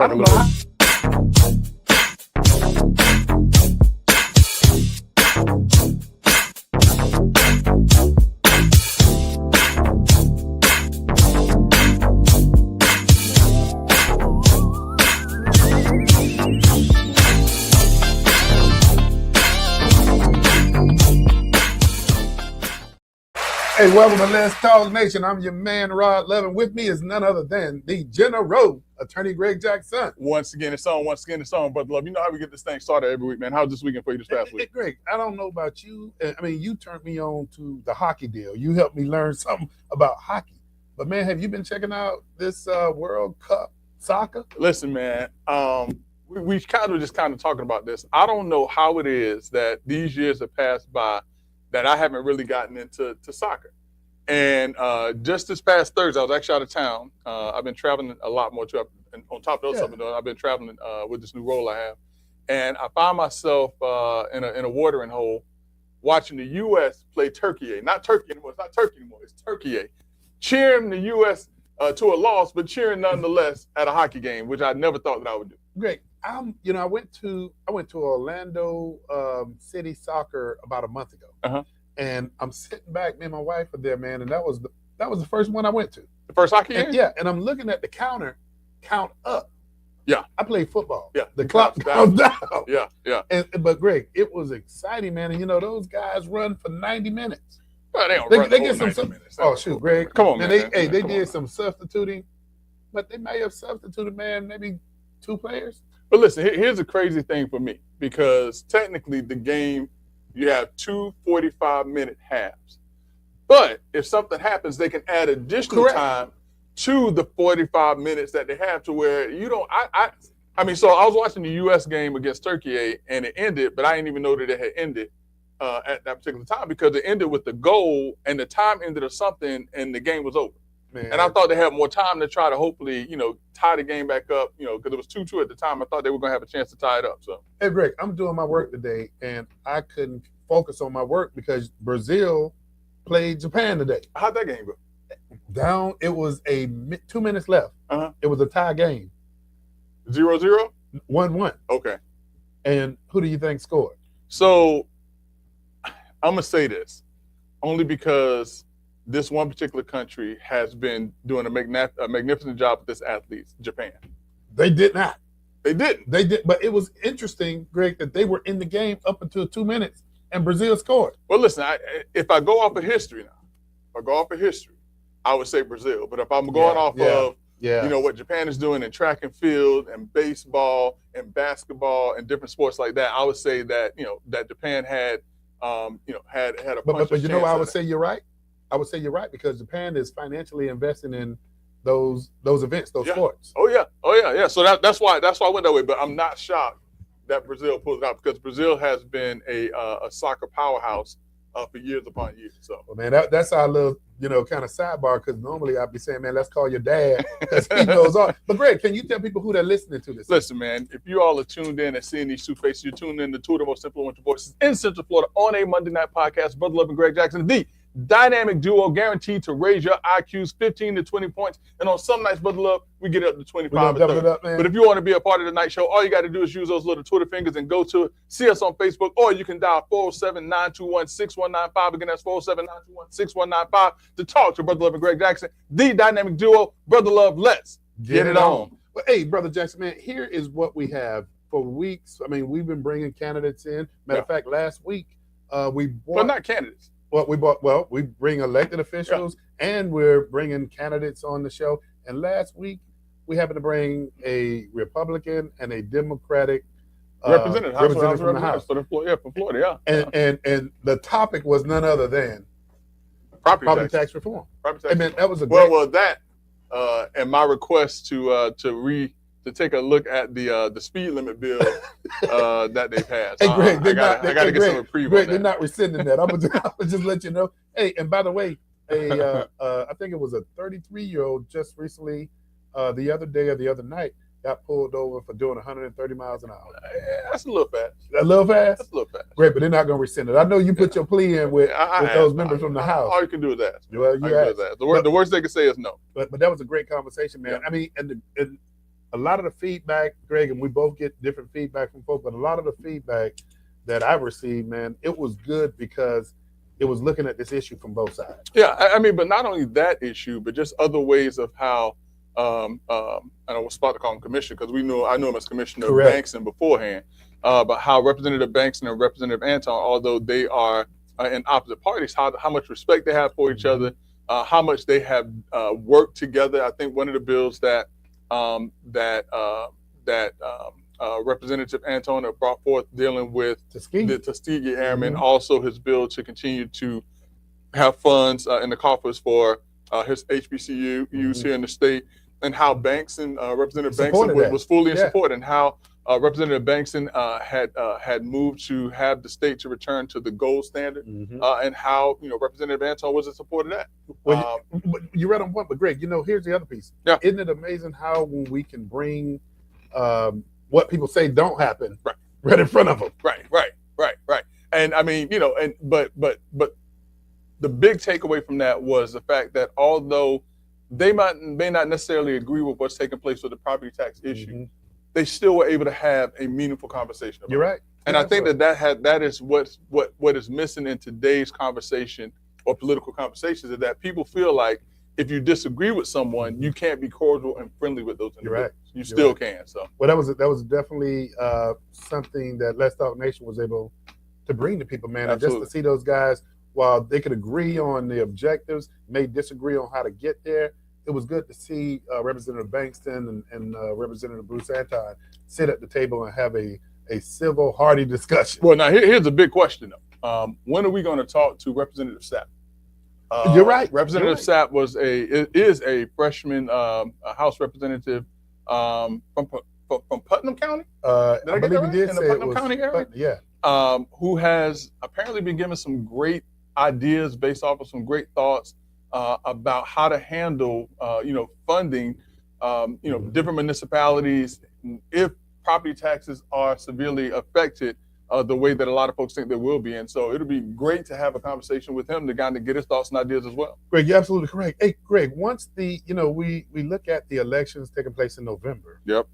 I don't know. Hey, welcome to Let's Talk Nation. I'm your man, Rod Levin. With me is none other than the General, Attorney Greg Jackson. Once again, it's on, Brother Love. You know how we get this thing started every week, man. How's this weekend for you this past week? Greg, I don't know about you. I mean, you turned me on to the hockey deal. You helped me learn something about hockey. But, man, have you been checking out this World Cup soccer? Listen, man, we kind of talking about this. I don't know how it is that these years have passed by that I haven't really gotten into soccer. And just this past Thursday, I was actually out of town. I've been traveling a lot more too. And on top of those, I've been traveling with this new role I have. And I found myself in a watering hole watching the U.S. play Turkey. Not Turkey anymore. It's not Turkey anymore. It's Turkey. Cheering the U.S. To a loss, but cheering nonetheless at a hockey game, which I never thought that I would do. Great. I went to Orlando City Soccer about a month ago. Uh-huh. And I'm sitting back, me and my wife were there, man, and that was the first one I went to. The first hockey game? Yeah, and I'm looking at the count up. Yeah. I play football. Yeah. The clock counts down. Yeah. But Greg, it was exciting, man. And those guys run for 90 minutes. Well, they get some minutes. Oh shoot, Greg. Come on, man. They did some substituting, but they may have substituted, man, maybe 2 players. But listen, here's a crazy thing for me, because technically the game, you have 2 45-minute halves. But if something happens, they can add additional time to the 45 minutes that they have, to where you don't. I mean, so I was watching the U.S. game against Turkey, and it ended, but I didn't even know that it had ended at that particular time, because it ended with the goal, and the time ended or something, and the game was over. Man. And I thought they had more time to try to hopefully, tie the game back up, because it was 2-2 at the time. I thought they were going to have a chance to tie it up. So, hey, Greg, I'm doing my work today, and I couldn't focus on my work because Brazil played Japan today. How'd that game go? Down, it was 2 minutes left. Uh-huh. It was a tie game. 0-0? 1-1. Okay. And who do you think scored? So, I'm going to say this, only because this one particular country has been doing a magnificent job with this athlete, Japan. They did not. They didn't. They did, but it was interesting, Greg, that they were in the game up until 2 minutes, and Brazil scored. Well, listen, if I go off of history now, I would say Brazil. But if I'm going off of, what Japan is doing in track and field and baseball and basketball and different sports like that, I would say that, that Japan had a punch. But I would say you're right. I would say you're right, because Japan is financially investing in those events, those sports. Oh yeah. So that's why I went that way. But I'm not shocked that Brazil pulled it out, because Brazil has been a soccer powerhouse for years upon years. So, well, man, that's our little kind of sidebar, because normally I'd be saying, man, let's call your dad, because he knows all. But Greg, can you tell people who they're listening to this? Listen, man, if you all are tuned in and seeing these 2 faces, you're tuned in to 2 of the most influential voices in Central Florida on a Monday night podcast. Brother Love and Greg Jackson, the dynamic duo guaranteed to raise your IQs 15 to 20 points. And on some nights, Brother Love, we get up to 25 or 30. But if you want to be a part of the night show, all you got to do is use those little Twitter fingers and go to see us on Facebook, or you can dial 407-921-6195. Again, that's 407-921-6195 to talk to Brother Love and Greg Jackson, the dynamic duo. Brother Love, let's get it on. Well, hey, Brother Jackson, man, here is what we have for weeks. I mean, we've been bringing candidates in. Matter of fact, last week we bought. But not candidates. We bring elected officials, and we're bringing candidates on the show. And last week, we happened to bring a Republican and a Democratic representative from the House. From Florida, yeah. And the topic was none other than property tax reform. Property tax. I mean, that was a great. And my request to take a look at the speed limit bill that they passed. Hey, Greg, I got to get some reprieve Greg, on that. they're not rescinding that. I'm just let you know. Hey, and by the way, I think it was a 33-year-old just recently, the other day or the other night, got pulled over for doing 130 miles an hour. That's a little fast. A little fast? That's a little fast. Great, but they're not going to rescind it. I know you put your plea in with those members from the House. All you can do is ask. Well, you asked. The worst they can say is no. But that was a great conversation, man. Yeah. I mean, and a lot of the feedback, Greg, and we both get different feedback from folks, but a lot of the feedback that I've received, man, it was good because it was looking at this issue from both sides. Yeah, I mean, but not only that issue, but just other ways of how, and I was about to call him commissioner because I knew him as Commissioner Bankston beforehand, but how Representative Bankston and Representative Anton, although they are in opposite parties, how much respect they have for each other, how much they have worked together. I think one of the bills that Representative Anton brought forth dealing with the Tuskegee Airmen, also his bill to continue to have funds in the coffers for his HBCUs here in the state, and how Bankston, Representative Bankston was fully in support, and how Representative Bankston had moved to have the state to return to the gold standard, and how Representative Anton was in support of that. Well, you read on point, but Greg, here's the other piece. Yeah. Isn't it amazing how when we can bring what people say don't happen right in front of them? Right. And I mean, but the big takeaway from that was the fact that although they may not necessarily agree with what's taking place with the property tax issue, they still were able to have a meaningful conversation about You're right. And I think that is what is missing in today's conversation or political conversations, is that people feel like if you disagree with someone, you can't be cordial and friendly with those individuals. Right. You still can. So well, that was definitely something that Let's Talk Nation was able to bring to people, man. Absolutely. And just to see those guys, while they could agree on the objectives, may disagree on how to get there. It was good to see Representative Bankston and Representative Bruce Anton sit at the table and have a civil, hearty discussion. Well, now here's a big question, though. When are we going to talk to Representative Sapp? You're right. Representative Sapp is a freshman House representative from Putnam County. I believe he did in say the Putnam it was, County area. Yeah. Who has apparently been given some great ideas based off of some great thoughts about how to handle, funding, different municipalities if property taxes are severely affected the way that a lot of folks think they will be. And so it'll be great to have a conversation with him to kind of get his thoughts and ideas as well. Greg, you're absolutely correct. Hey, Greg, once we look at the elections taking place in November. Yep.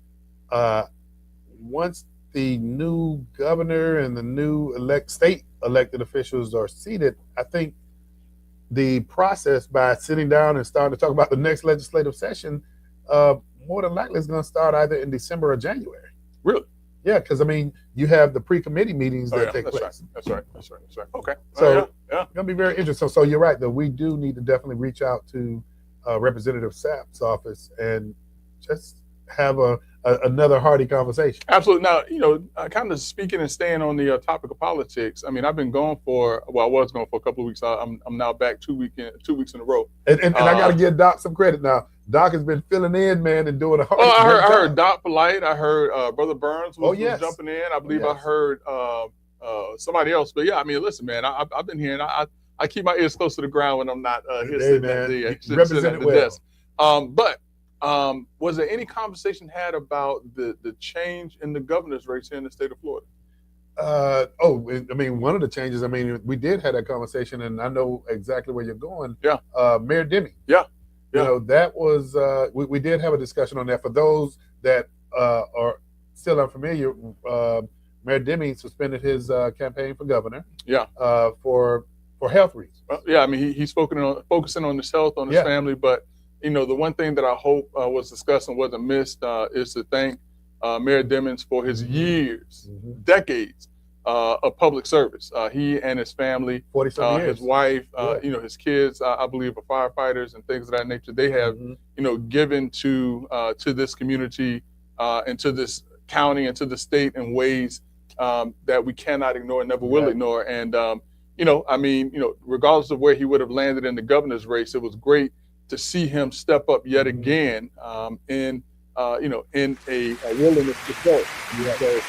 Once the new governor and the new state elected officials are seated, I think the process by sitting down and starting to talk about the next legislative session, more than likely is going to start either in December or January. Really? Yeah, because I mean, you have the pre-committee meetings that take place. That's right. Okay. So it's going to be very interesting. So you're right, though. We do need to definitely reach out to Representative Sapp's office and just have another hearty conversation. Absolutely. Now, kind of speaking and staying on the topic of politics. I mean, I've been gone I was gone for a couple of weeks. I'm now back 2 weeks in a row. And I got to give Doc some credit now. Doc has been filling in, man, and doing a hard job. I heard Doc Polite. I heard Brother Burns was jumping in. I believe I heard somebody else. But yeah, I mean, listen, man, I've been here, and I keep my ears close to the ground when I'm not here sitting at the desk. But was there any conversation had about the change in the governor's race here in the state of Florida? I mean, one of the changes, I mean, we did have that conversation, and I know exactly where you're going. Yeah. Mayor Deming. Yeah. That was, we did have a discussion on that. For those that are still unfamiliar, Mayor Deming suspended his campaign for governor. Yeah. For health reasons. Well, yeah, I mean, he's focusing on his health, on his family, but the one thing that I hope was discussed and wasn't missed is to thank Mayor Deming for his years, decades of public service. He and his family, 40-some years. His wife, his kids, I believe, are firefighters and things of that nature. They have, given to this community and to this county and to the state in ways that we cannot ignore and never will ignore. And regardless of where he would have landed in the governor's race, it was great to see him step up yet again in a willingness to serve. So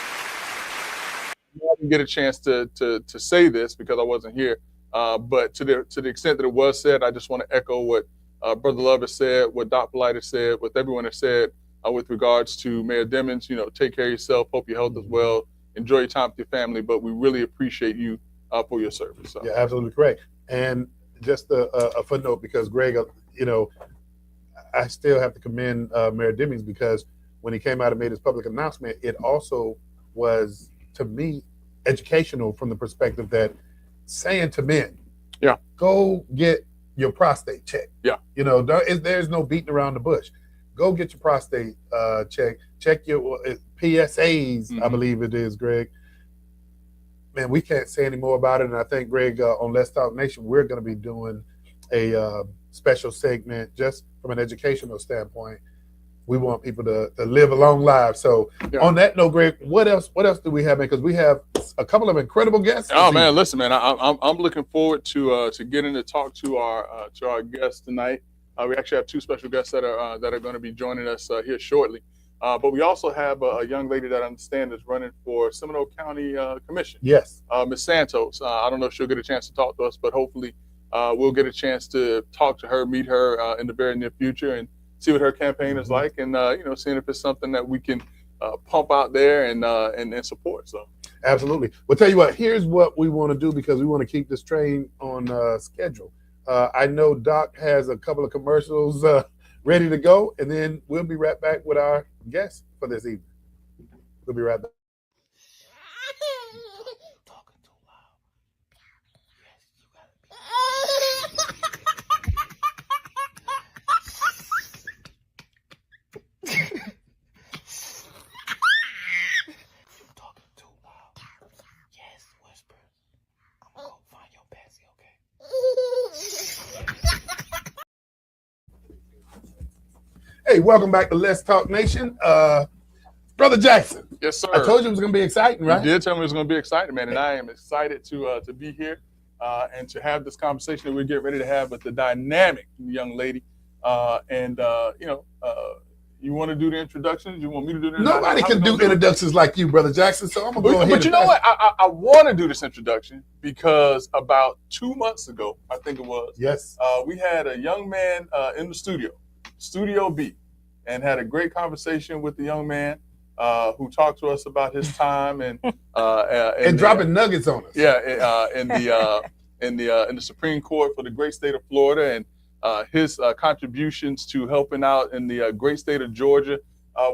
I didn't get a chance to say this because I wasn't here, but to the extent that it was said, I just want to echo what Brother Love has said, what Doc Polite has said, what everyone has said with regards to Mayor Deming. Take care of yourself, hope your health is well, enjoy your time with your family, but we really appreciate you for your service. So. Yeah, absolutely correct. And just a footnote, because Greg, I still have to commend Mayor Deming, because when he came out and made his public announcement, it also was, to me, educational from the perspective that saying to men, go get your prostate checked. You know, there's no beating around the bush. Go get your prostate checked. Check your PSAs, I believe it is, Greg. Man, we can't say any more about it. And I think, Greg, on Let's Talk Nation, we're going to be doing a special segment just from an educational standpoint. We want people to live a long life. So on that note, Greg, what else do we have? Because we have a couple of incredible guests. Oh man, listen, man, I'm looking forward to getting to talk to our guests tonight. We actually have two special guests that are going to be joining us here shortly. But we also have a young lady that I understand is running for Seminole County Commission. Yes. Ms. Santos. I don't know if she'll get a chance to talk to us, but hopefully we'll get a chance to talk to her, meet her in the very near future, and see what her campaign is like, and seeing if it's something that we can pump out there and support. So absolutely. Well, tell you what, here's what we want to do, because we want to keep this train on schedule. I know Doc has a couple of commercials ready to go, and then we'll be right back with our guests for this evening. We'll be right back. Hey, welcome back to Let's Talk Nation. Brother Jackson. Yes, sir. I told you it was going to be exciting, right? You did tell me it was going to be exciting, man, and I am excited to be here and to have this conversation that we get ready to have with the dynamic young lady. You want to do the introductions? You want me to do the introductions? Nobody can do introductions like you, Brother Jackson, so I'm going to go ahead. But you know what? I want to do this introduction because about 2 months ago, I think it was, yes, we had a young man in the Studio B, and had a great conversation with the young man who talked to us about his time and dropping nuggets on us. Yeah, in the Supreme Court for the great state of Florida, and his contributions to helping out in the great state of Georgia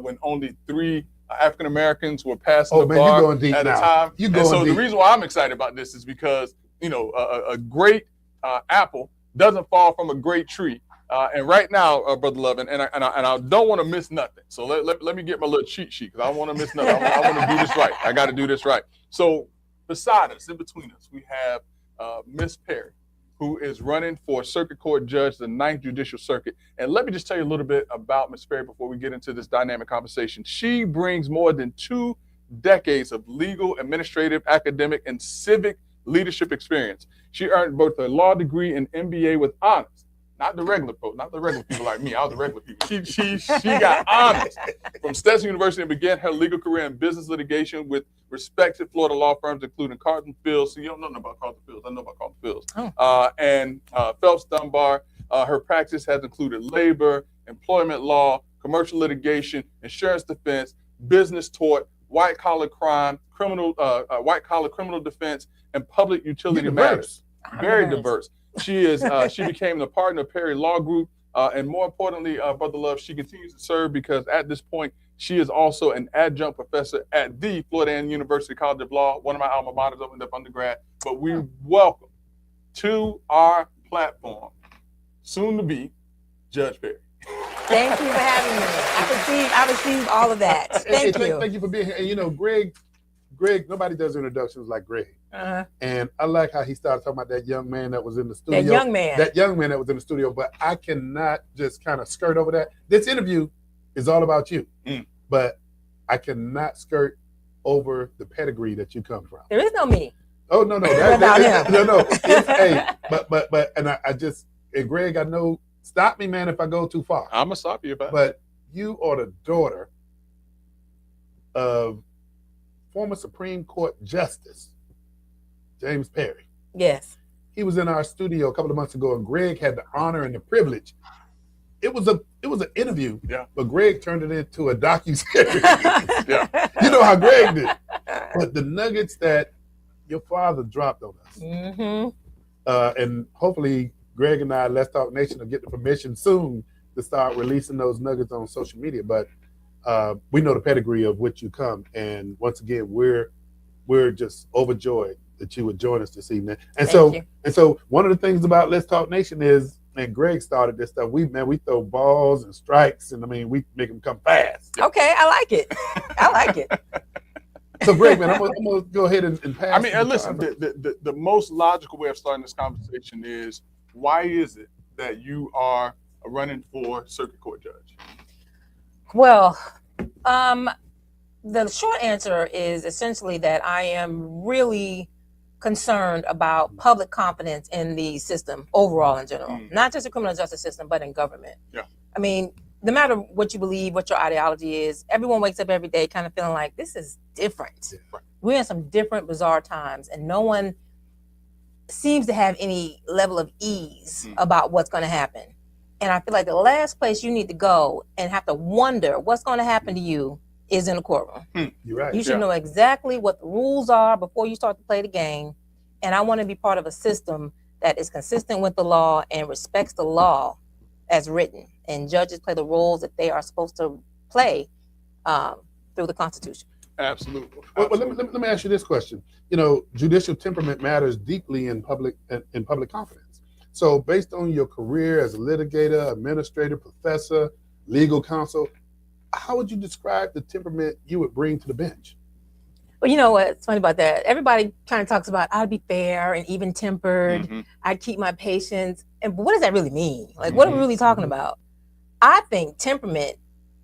when only 3 African Americans were passing the bar at a time. The reason why I'm excited about this is because a great apple doesn't fall from a great tree. And right now, Brother Lovin, and I don't want to miss nothing. So let me get my little cheat sheet, because I don't want to miss nothing. I want to do this right. I got to do this right. So beside us, in between us, we have Miss Perry, who is running for Circuit Court Judge, the 9th Judicial Circuit. And let me just tell you a little bit about Miss Perry before we get into this dynamic conversation. She brings more than 2 decades of legal, administrative, academic, and civic leadership experience. She earned both a law degree and MBA with honors. Not the regular folks, not the regular people like me. I was the regular people. She got honors from Stetson University and began her legal career in business litigation with respected Florida law firms, including Carlton Fields. So you don't know about Carlton Fields. I know about Carlton Fields. And Phelps Dunbar. Her practice has included labor, employment law, commercial litigation, insurance defense, business tort, white-collar crime, white-collar criminal defense, and public utility matters. Very diverse. She became the partner of Perry Law Group, and more importantly, Brother Love, she continues to serve because at this point she is also an adjunct professor at the Florida A&M University College of Law, one of my alma maters opened up undergrad. But we welcome to our platform, soon to be, Judge Perry. Thank you for having me. I received all of that. Thank you. Thank you for being here. And Greg, nobody does introductions like Greg. And I like how he started talking about that young man that was in the studio. That young man that was in the studio. But I cannot just kind of skirt over that. This interview is all about you. But I cannot skirt over the pedigree that you come from. There is no me. Oh, no. About him. No. And Greg, I know, stop me, man, if I go too far. I'm going to stop you about it. But you are the daughter of former Supreme Court Justice James Perry. Yes. He was in our studio a couple of months ago, and Greg had the honor and the privilege. It was an interview, but Greg turned it into a docuseries. You know how Greg did. But the nuggets that your father dropped on us. And hopefully Greg and I, Let's Talk Nation, will get the permission soon to start releasing those nuggets on social media. But we know the pedigree of which you come, and once again, we're just overjoyed that you would join us this evening. And so one of the things about Let's Talk Nation is, and Greg started this stuff. We throw balls and strikes, and I mean we make them come fast. Okay, I like it. I like it. So Greg, man, I'm gonna go ahead and pass. I mean, listen. The most logical way of starting this conversation is, why is it that you are running for circuit court judge? Well, the short answer is essentially that I am really concerned about public confidence in the system overall in general, not just the criminal justice system, but in government. Yeah. I mean, no matter what you believe, what your ideology is, everyone wakes up every day kind of feeling like this is different. Yeah. Right. We're in some different, bizarre times, and no one seems to have any level of ease about what's going to happen. And I feel like the last place you need to go and have to wonder what's going to happen to you is in the courtroom. You're right. You should know exactly what the rules are before you start to play the game. And I want to be part of a system that is consistent with the law and respects the law as written. And judges play the roles that they are supposed to play through the Constitution. Absolutely. Well, let me ask you this question. You know, judicial temperament matters deeply in public confidence. So based on your career as a litigator, administrator, professor, legal counsel, how would you describe the temperament you would bring to the bench? Well, you know what's funny about that? Everybody kind of talks about I'd be fair and even-tempered. I'd keep my patience. But what does that really mean? Like, what are we really talking about? I think temperament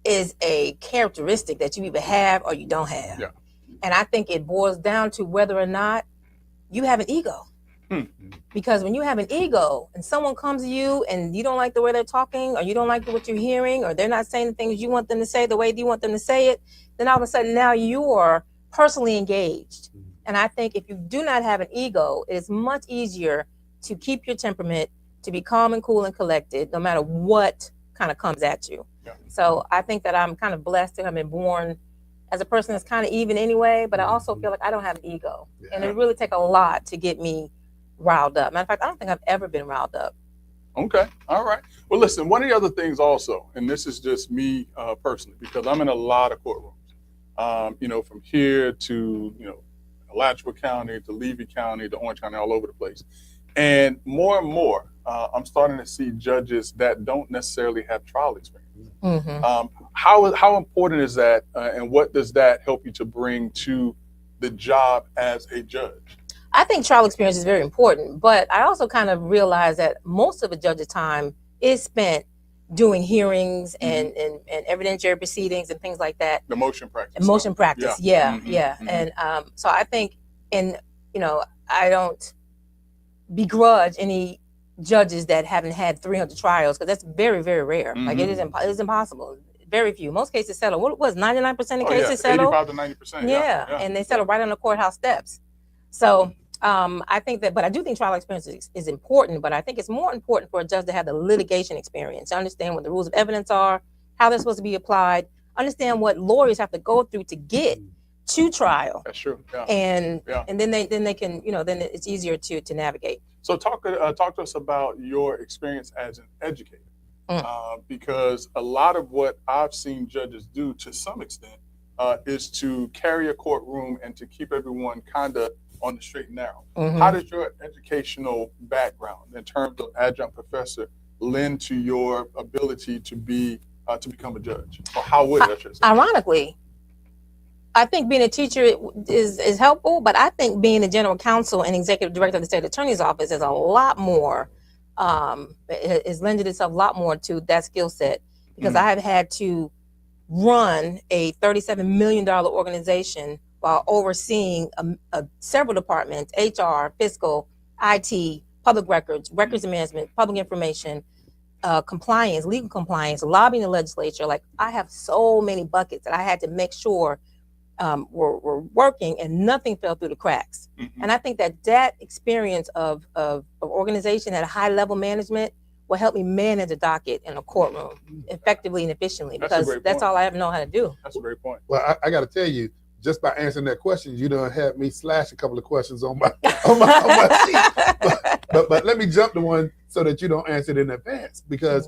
is a characteristic that you either have or you don't have. Yeah. And I think it boils down to whether or not you have an ego. Because when you have an ego and someone comes to you and you don't like the way they're talking, or you don't like what you're hearing, or they're not saying the things you want them to say the way you want them to say it, then all of a sudden now you're personally engaged. And I think if you do not have an ego, it is much easier to keep your temperament, to be calm and cool and collected, no matter what kind of comes at you. Yeah. So I think that I'm kind of blessed to have been born as a person that's kind of even anyway, but I also feel like I don't have an ego. Yeah. And it really take a lot to get me riled up. Matter of fact, I don't think I've ever been riled up. Okay. All right. Well, listen, one of the other things also, and this is just me personally, because I'm in a lot of courtrooms, from here to, Alachua County, to Levy County, to Orange County, all over the place. And more, I'm starting to see judges that don't necessarily have trial experience. How important is that, and what does that help you to bring to the job as a judge? I think trial experience is very important, but I also kind of realize that most of a judge's time is spent doing hearings and evidentiary proceedings and things like that. The motion practice. Motion practice, yeah. And so I think, I don't begrudge any judges that haven't had 300 trials, because that's very, very rare. Like it is impossible. Very few. Most cases settle. What was 99% of cases settle? 85 to 90%. Yeah, and they settle right on the courthouse steps. So I think that, but I do think trial experience is important, but I think it's more important for a judge to have the litigation experience, to understand what the rules of evidence are, how they're supposed to be applied, understand what lawyers have to go through to get to trial. That's true. Yeah. And then they can, then it's easier to navigate. So talk to us about your experience as an educator, because a lot of what I've seen judges do to some extent is to carry a courtroom and to keep everyone kind of on the straight and narrow. How does your educational background in terms of adjunct professor lend to your ability to become a judge? Or how would it, I should say? Ironically, I think being a teacher is helpful, but I think being the general counsel and executive director of the state attorney's office is a lot more, has lended itself a lot more to that skill set, because I have had to run a $37 million organization while overseeing several departments: HR, fiscal, IT, public records, records management, public information, compliance, legal compliance, lobbying the legislature. Like, I have so many buckets that I had to make sure were working, and nothing fell through the cracks. And I think that experience of organization at a high level management will help me manage a docket in a courtroom effectively and efficiently, because that's all I ever know how to do. That's a great point. Well, I got to tell you, just by answering that question, you done had me slash a couple of questions on my sheet. But let me jump to one so that you don't answer it in advance, because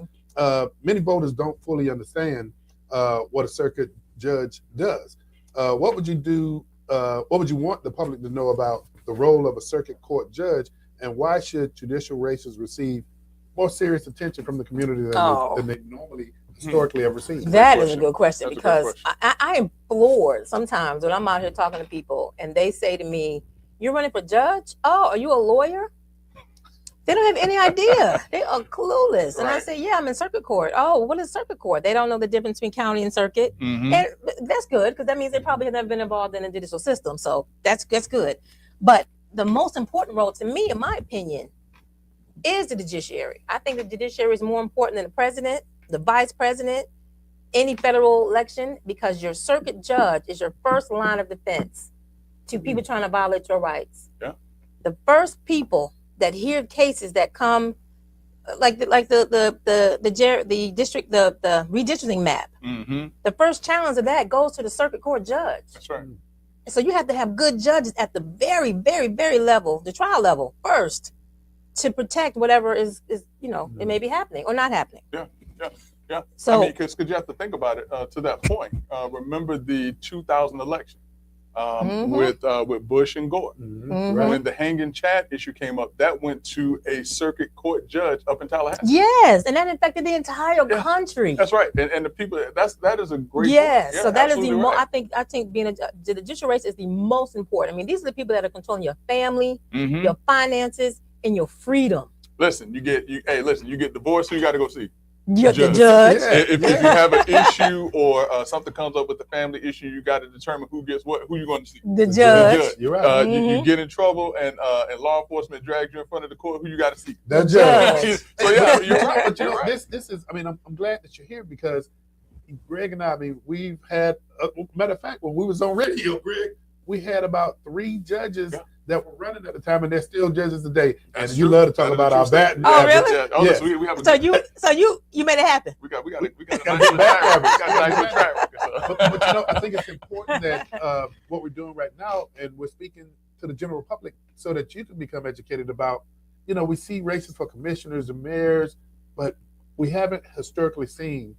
many voters don't fully understand what a circuit judge does. What would you do? What would you want the public to know about the role of a circuit court judge, and why should judicial races receive more serious attention from the community than they normally historically have received? That is a good question. That's because I am floored sometimes when I'm out here talking to people and they say to me, "You're running for judge? Oh, are you a lawyer?" They don't have any idea. They are clueless. And I say, yeah, I'm in circuit court. Oh, what is circuit court? They don't know the difference between county and circuit. Mm-hmm. And that's good, because that means they probably have never been involved in a judicial system. So that's good. But the most important role to me, in my opinion, is the judiciary. I think the judiciary is more important than the president, the vice president, any federal election, because your circuit judge is your first line of defense to people trying to violate your rights. Yeah. The first people that hear cases that come, like the redistricting map. Mm-hmm. The first challenge of that goes to the circuit court judge. That's right. So you have to have good judges at the very, very, very level, the trial level first, to protect whatever is it may be happening or not happening. Yeah. So because you have to think about it to that point. Remember the 2000 election. With Bush and Gore. Mm-hmm. Right. When the hanging Chad issue came up, that went to a circuit court judge up in Tallahassee. Yes, and that infected the entire country. That's right, and the people. That is a great. Yes, so that is the right. I think being the judicial race is the most important. I mean, these are the people that are controlling your family, Mm-hmm. your finances, and your freedom. Listen, you get divorced, who you got to go see? The judge. Yeah. If you have an issue or something comes up with the family issue, you got to determine who gets what. Who you going to see? The judge. You're right. You get in trouble and law enforcement drags you in front of the court. Who you got to see? The judge. So yeah, you're right. But You're right. this is. I mean, I'm glad that you're here, because Greg and I mean, we've had. Matter of fact, when we was on radio, Greg, we had about 3 judges that were running at the time, and they're still judges today. That's and you true. love to talk about our batting. Oh, really? Yeah. Oh, Yes. listen, we have a So you made it happen. we got a nice little track record. We got a nice little track record. But I think it's important that what we're doing right now, and we're speaking to the general public so that you can become educated about, we see races for commissioners and mayors, but we haven't historically seen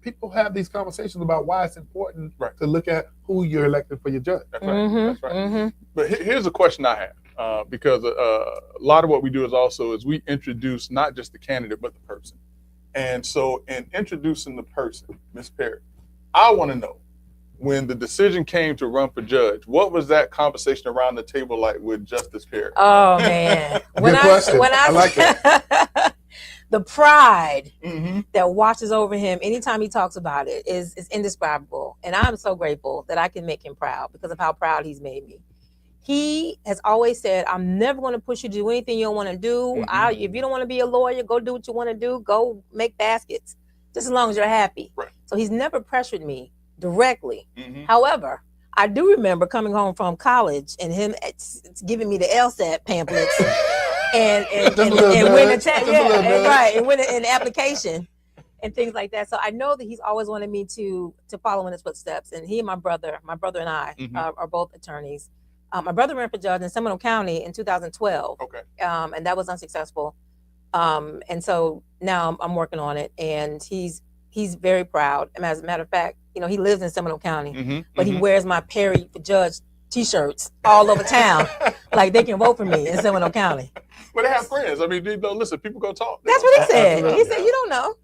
people have these conversations about why it's important to look at who you're electing for your judge. That's right. Mm-hmm. That's right. Mm-hmm. But here's a question I have, because a lot of what we do is we introduce not just the candidate but the person. And so in introducing the person, Ms. Perry, I want to know, when the decision came to run for judge, what was that conversation around the table like with Justice Perry? Oh man, Good question. I like that. The pride Mm-hmm. that washes over him anytime he talks about it is indescribable. And I'm so grateful that I can make him proud because of how proud he's made me. He has always said, I'm never going to push you to do anything you don't want to do. Mm-hmm. If you don't want to be a lawyer, go do what you want to do. Go make baskets, just as long as you're happy. Right. So he's never pressured me directly. Mm-hmm. However, I do remember coming home from college and him it's giving me the LSAT pamphlets. And win a test, and win an application and things like that. So I know that he's always wanted me to follow in his footsteps. And he and my brother and I are both attorneys. My brother ran for judge in Seminole County in 2012. Okay. And that was unsuccessful. And so now I'm working on it, and he's very proud. And as a matter of fact, he lives in Seminole County, but he wears my Perry for Judge T-shirts all over town, like they can vote for me in Seminole County. But they have friends. I mean, listen, people go talk. That's what he said. Absolutely. He said, you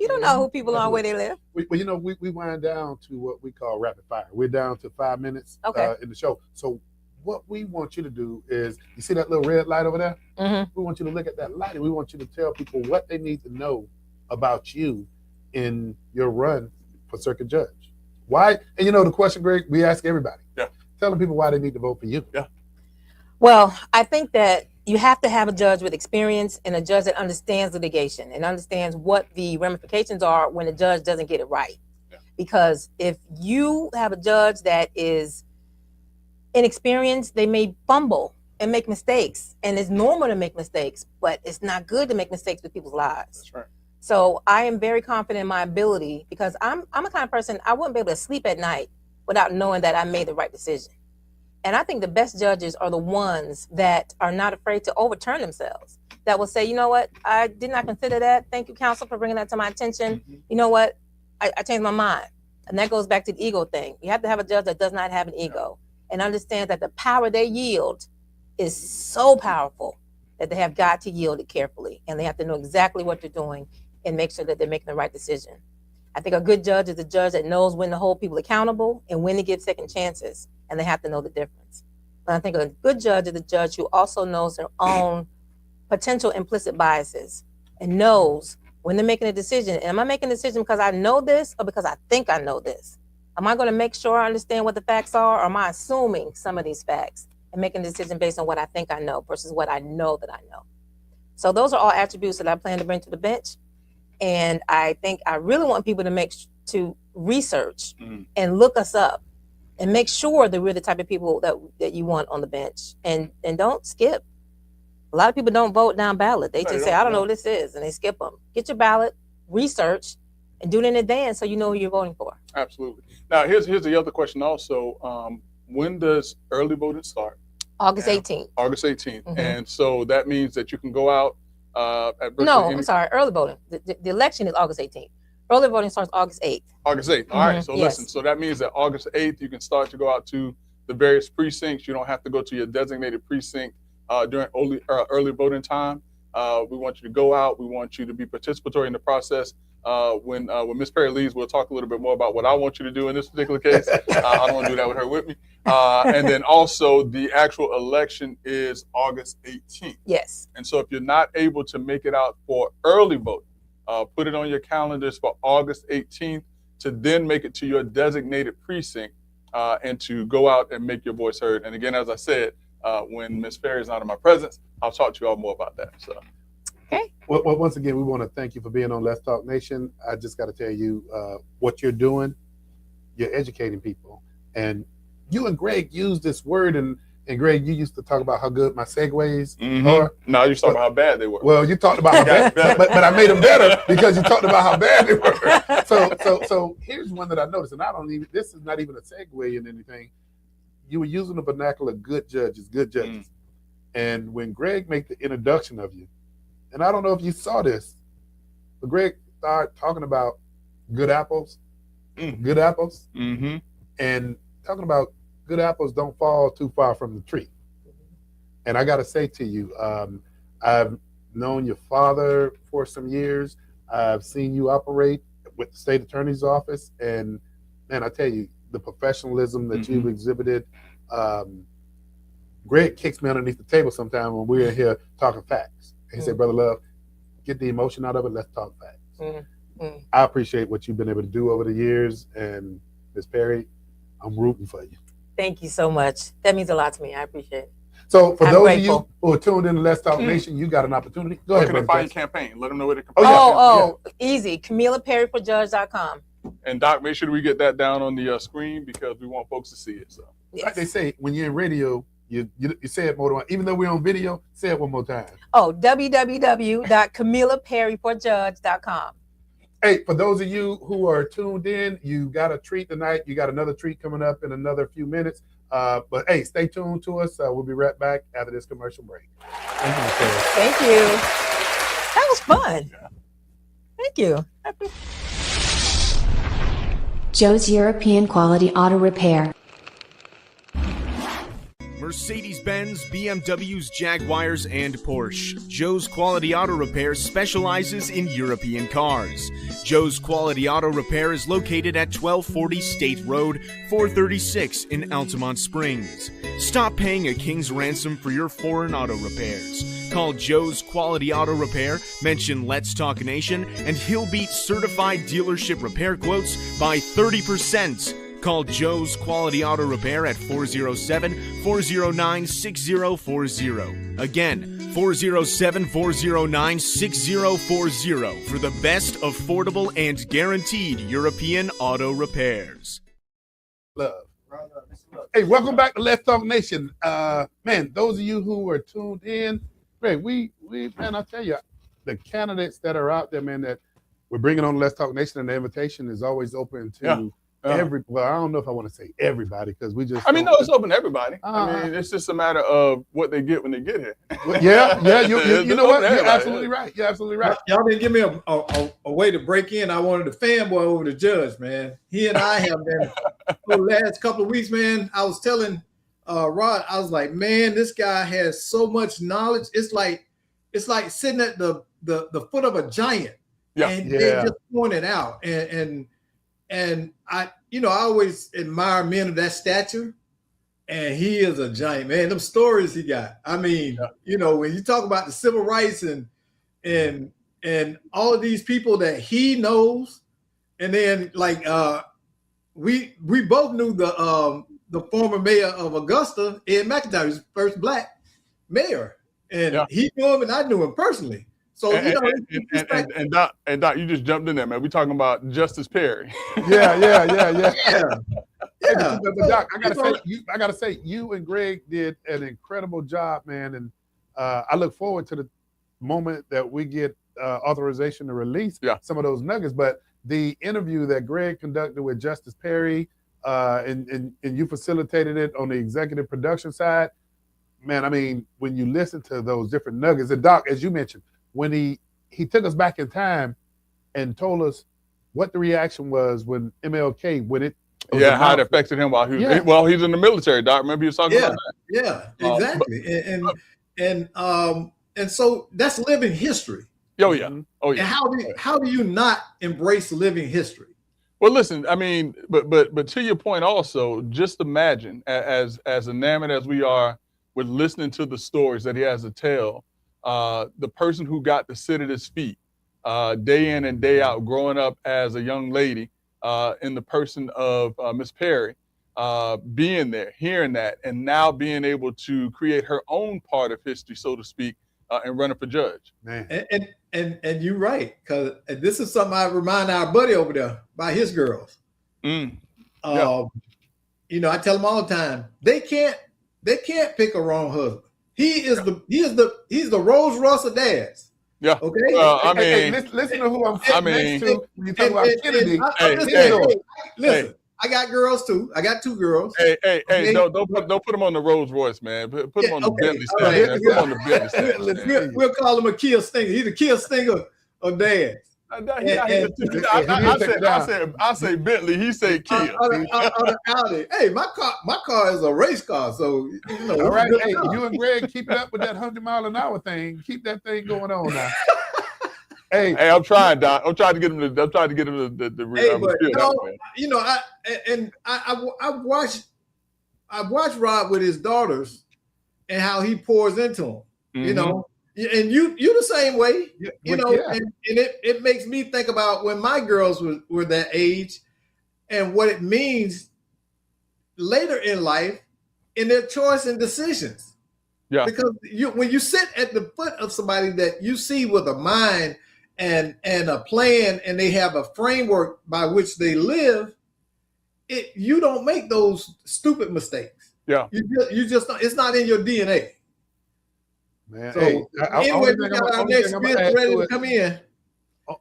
don't know who people are, where they live. We wind down to what we call rapid fire. We're down to 5 minutes in the show. So what we want you to do is, you see that little red light over there? Mm-hmm. We want you to look at that light, and we want you to tell people what they need to know about you in your run for circuit judge. Why? And the question, Greg, we ask everybody. Yeah. Telling people why they need to vote for you. Yeah. Well, I think that you have to have a judge with experience and a judge that understands litigation and understands what the ramifications are when a judge doesn't get it right. Yeah. Because if you have a judge that is inexperienced, they may fumble and make mistakes. And it's normal to make mistakes, but it's not good to make mistakes with people's lives. That's right. So I am very confident in my ability, because I'm a kind of person, I wouldn't be able to sleep at night without knowing that I made the right decision. And I think the best judges are the ones that are not afraid to overturn themselves, that will say, you know what, I did not consider that. Thank you, counsel, for bringing that to my attention. Mm-hmm. You know what, I changed my mind. And that goes back to the ego thing. You have to have a judge that does not have an ego and understands that the power they yield is so powerful that they have got to yield it carefully. And they have to know exactly what they're doing and make sure that they're making the right decision. I think a good judge is a judge that knows when to hold people accountable and when to give second chances. And they have to know the difference. And I think a good judge is a judge who also knows their own potential implicit biases and knows when they're making a decision. Am I making a decision because I know this or because I think I know this? Am I going to make sure I understand what the facts are, or am I assuming some of these facts and making a decision based on what I think I know versus what I know that I know? So those are all attributes that I plan to bring to the bench. And I think I really want people to research and look us up and make sure that we're the type of people that you want on the bench. And don't skip. A lot of people don't vote down ballot. They just say, I don't know what this is, and they skip them. Get your ballot, research, and do it in advance so you know who you're voting for. Absolutely. Now, here's the other question also. When does early voting start? August 18th. August 18th. Mm-hmm. And so that means that you can go out at I'm sorry, early voting. The election is August 18th. Early voting starts August 8th. August 8th. All right. So listen, so that means that August 8th, you can start to go out to the various precincts. You don't have to go to your designated precinct during early voting time. We want you to go out. We want you to be participatory in the process. When Ms. Perry leaves, we'll talk a little bit more about what I want you to do in this particular case. I don't want to do that with her with me. And then also the actual election is August 18th. Yes. And so if you're not able to make it out for early voting, put it on your calendars for August 18th to then make it to your designated precinct and to go out and make your voice heard. And again, as I said, when Ms. Perry is not in my presence, I'll talk to you all more about that. So. Okay. Well, once again, we want to thank you for being on Let's Talk Nation. I just got to tell you what you're doing. You're educating people. And you and Greg used this word, and Greg, you used to talk about how good my segues are. No, you talked about how bad they were. Well, you talked about how bad, but I made them better because you talked about how bad they were. So here's one that I noticed, and this is not even a segue in anything. You were using the vernacular good judges. And when Greg made the introduction of you, and I don't know if you saw this, but Greg started talking about good apples, and talking about good apples don't fall too far from the tree. And I got to say to you, I've known your father for some years. I've seen you operate with the state attorney's office. And man, I tell you, the professionalism that you've exhibited, Greg kicks me underneath the table sometime when we're here talking facts. He said, Brother Love, get the emotion out of it. Let's talk facts. I appreciate what you've been able to do over the years. And Ms. Perry, I'm rooting for you. Thank you so much. That means a lot to me. I appreciate it. So for those of you who are tuned in to Let's Talk Nation, you got an opportunity. Go ahead. Where can they find your campaign? Let them know where they can easy. KamilahPerryForJudge.com. And Doc, make sure we get that down on the screen because we want folks to see it. So, like they say, when you're in radio, you say it more than once. Even though we're on video, say it one more time. www.KamilahPerryForJudge.com. Hey, for those of you who are tuned in, you got a treat tonight. You got another treat coming up in another few minutes. But hey, stay tuned to us. We'll be right back after this commercial break. Thank you, Michelle. Thank you. That was fun. Yeah. Thank you. Joe's European Quality Auto Repair. Mercedes-Benz, BMWs, Jaguars, and Porsche. Joe's Quality Auto Repair specializes in European cars. Joe's Quality Auto Repair is located at 1240 State Road, 436 in Altamont Springs. Stop paying a king's ransom for your foreign auto repairs. Call Joe's Quality Auto Repair, mention Let's Talk Nation, and he'll beat certified dealership repair quotes by 30%. Call Joe's Quality Auto Repair at 407-409-6040. Again, 407-409-6040 for the best affordable and guaranteed European auto repairs. Love. Hey, welcome back to Let's Talk Nation. Man, those of you who are tuned in, great. Man, I tell you, the candidates that are out there, man, that we're bringing on Let's Talk Nation, and the invitation is always open to well, I don't know if I want to say everybody because we just. I mean, no, it's open to everybody. I mean, it's just a matter of what they get when they get here. Yeah, you know what? You're absolutely right. You're absolutely right. Y'all didn't give me a way to break in. I wanted to fanboy over the judge, man. He and I have been for the last couple of weeks, man. I was telling Rod, I was like, man, this guy has so much knowledge. It's like sitting at the foot of a giant. Yeah. And they just point it out. And I always admire men of that stature, and he is a giant, man. Them stories he got. I mean, when you talk about the civil rights and all of these people that he knows, and then we both knew the former mayor of Augusta, Ed McIntyre, was the first black mayor, and he knew him, and I knew him personally. So and Doc, you just jumped in there, man. We talking about Justice Perry. Yeah. Yeah. But Doc, I gotta say, you and Greg did an incredible job, man, and I look forward to the moment that we get authorization to release some of those nuggets. But the interview that Greg conducted with Justice Perry, and you facilitated it on the executive production side, man. I mean, when you listen to those different nuggets, and Doc, as you mentioned, when he took us back in time and told us what the reaction was when MLK, when it how it affected him while he was he's in the military, Doc. Remember you was talking about that? Yeah, exactly. And so that's living history. Oh yeah. And how do you not embrace living history? Well, listen, I mean, but to your point also, just imagine as enamored as we are with listening to the stories that he has to tell, the person who got to sit at his feet day in and day out, growing up as a young lady, in the person of Miss Perry, being there, hearing that, and now being able to create her own part of history, so to speak, and running for judge. Man. And you're right, because this is something I remind our buddy over there about his girls. I tell them all the time, they can't pick a wrong husband. He's the Rolls Royce of dads. Yeah. Okay. Listen to who I'm next to when you talk about Kennedy. Listen, I got girls too. I got 2 girls. Hey! Don't put them on the Rolls Royce, man. Put them on the Bentley stand. Put them on the Bentley stand. We'll call him a Kia Stinger. He's the Kia Stinger of dads. I say Bentley. He say Kia. Audi. Hey, my car is a race car, so All right, hey, you and Greg keep it up with that 100-mile-an-hour thing. Keep that thing going on now. Hey, I'm trying, Doc. I'm trying to get him to. I've watched Rob with his daughters and how he pours into them. Mm-hmm. And you the same way, and it makes me think about when my girls were that age and what it means later in life in their choice and decisions. Yeah. Because when you sit at the foot of somebody that you see with a mind and a plan, and they have a framework by which they live, you don't make those stupid mistakes. Yeah. You just it's not in your DNA. Man, so anyway, we got our next guest ready to come in.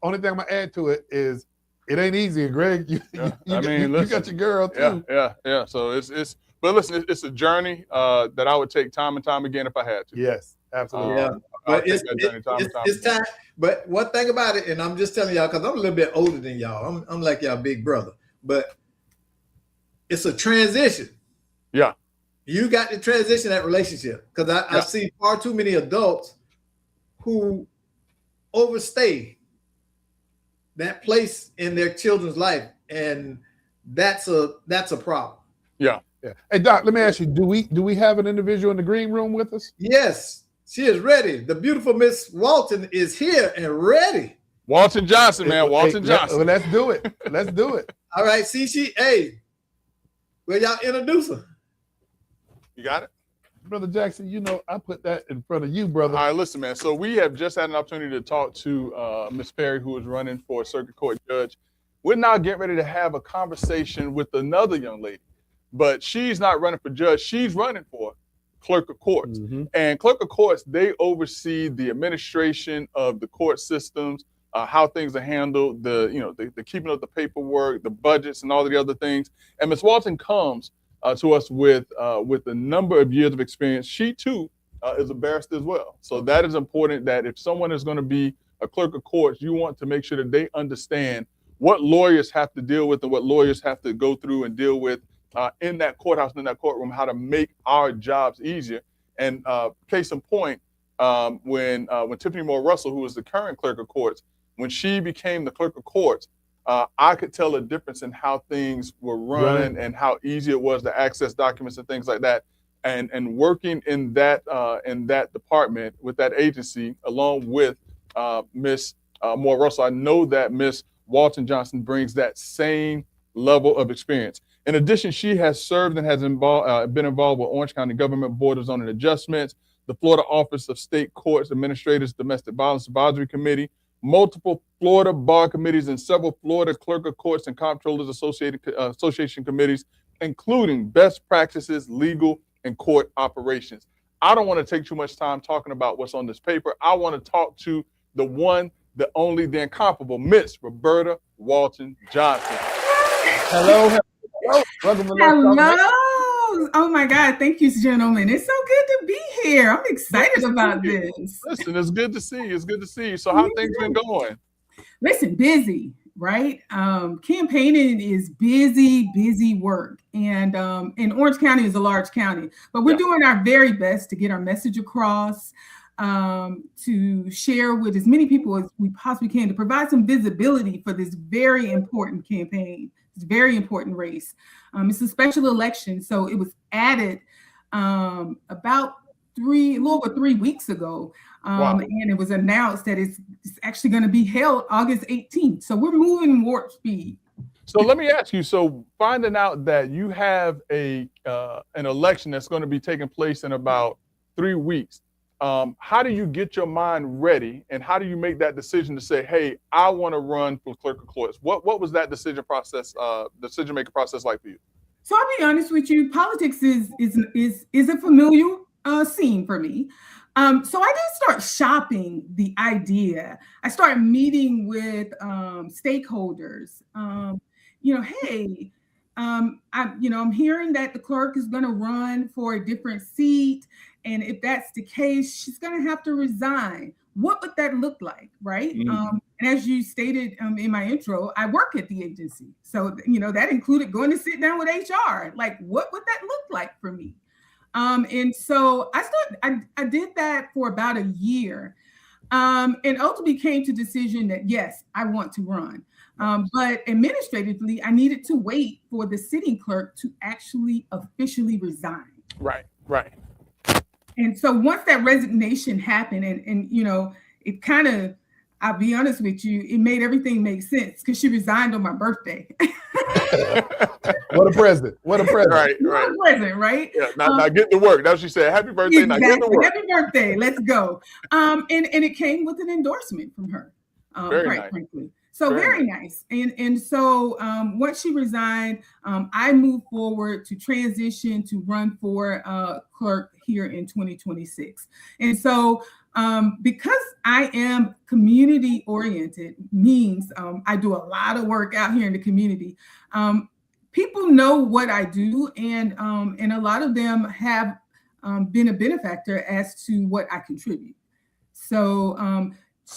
Only thing I'm gonna add to it is it ain't easy. And Greg, you got your girl too. Yeah. So but listen, it's a journey that I would take time and time again if I had to. Yes, absolutely. But it's time. But one thing about it, and I'm just telling y'all because I'm a little bit older than y'all. I'm like y'all big brother, but it's a transition. Yeah. You got to transition that relationship because I see far too many adults who overstay that place in their children's life, and that's a problem. Yeah. Hey Doc, let me ask you: Do we have an individual in the green room with us? Yes, she is ready. The beautiful Miss Walton is here and ready. Walton Johnson, man, Walton Johnson. Well, let's do it. Let's do it. All right, hey, will y'all introduce her? You got it? Brother Jackson, I put that in front of you, brother. All right, listen, man. So we have just had an opportunity to talk to Miss Perry, who is running for circuit court judge. We're now getting ready to have a conversation with another young lady, but she's not running for judge. She's running for clerk of courts. Mm-hmm. And clerk of courts, they oversee the administration of the court systems, how things are handled, the keeping of the paperwork, the budgets, and all of the other things. And Ms. Walton comes to us with a number of years of experience. She too is a barrister as well. So that is important, that if someone is going to be a clerk of courts, you want to make sure that they understand what lawyers have to deal with and what lawyers have to go through and deal with in that courthouse, in that courtroom, how to make our jobs easier. And case in point, when Tiffany Moore Russell, who is the current clerk of courts, when she became the clerk of courts, I could tell a difference in how things were run and how easy it was to access documents and things like that. And working in that department with that agency, along with Miss Moore Russell, I know that Miss Walton Johnson brings that same level of experience. In addition, she has served and has been involved with Orange County Government Board of Zoning Adjustments, the Florida Office of State Courts Administrators Domestic Violence Advisory Committee, multiple Florida bar committees, and several Florida Clerk of Courts and Comptrollers Association committees, including best practices, legal, and court operations. I don't want to take too much time talking about what's on this paper. I want to talk to the one, the only, the incomparable Miss Roberta Walton Johnson. Hello. Welcome to Hello. Oh my God. Thank you, gentlemen. It's so good to be here. I'm excited about this. Listen, it's good to see you. It's good to see you. So how things been going? Listen, busy, right? Campaigning is busy work. And Orange County is a large county, but we're doing our very best to get our message across, to share with as many people as we possibly can, to provide some visibility for this very important campaign. It's a very important race. It's a special election, so it was added about a little over 3 weeks ago, and it was announced that it's actually going to be held August 18th. So we're moving warp speed. So let me ask you. So finding out that you have an election that's going to be taking place in about 3 weeks. How do you get your mind ready, and how do you make that decision to say, hey, I want to run for clerk of courts? What was that decision making process like for you? So I'll be honest with you, politics is a familiar scene for me. So I did start shopping the idea. I started meeting with stakeholders. Hey, I'm hearing that the clerk is going to run for a different seat. And if that's the case, she's going to have to resign. What would that look like, right? And as you stated in my intro, I work at the agency. So, that included going to sit down with HR. Like, what would that look like for me? And so I did that for about a year, and ultimately came to the decision that, yes, I want to run. But administratively, I needed to wait for the sitting clerk to actually officially resign. Right. And so once that resignation happened, and it kind of, I'll be honest with you, it made everything make sense because she resigned on my birthday. What a present. Right. What a present, right? Yeah, now get to work. That's what she said. Happy birthday. Exactly. Now get to work. Happy birthday. Let's go. And it came with an endorsement from her, nice. frankly. So very nice. And so once she resigned, I moved forward to transition to run for clerk here in 2026. And so because I am community oriented, means I do a lot of work out here in the community. People know what I do, and a lot of them have been a benefactor as to what I contribute. So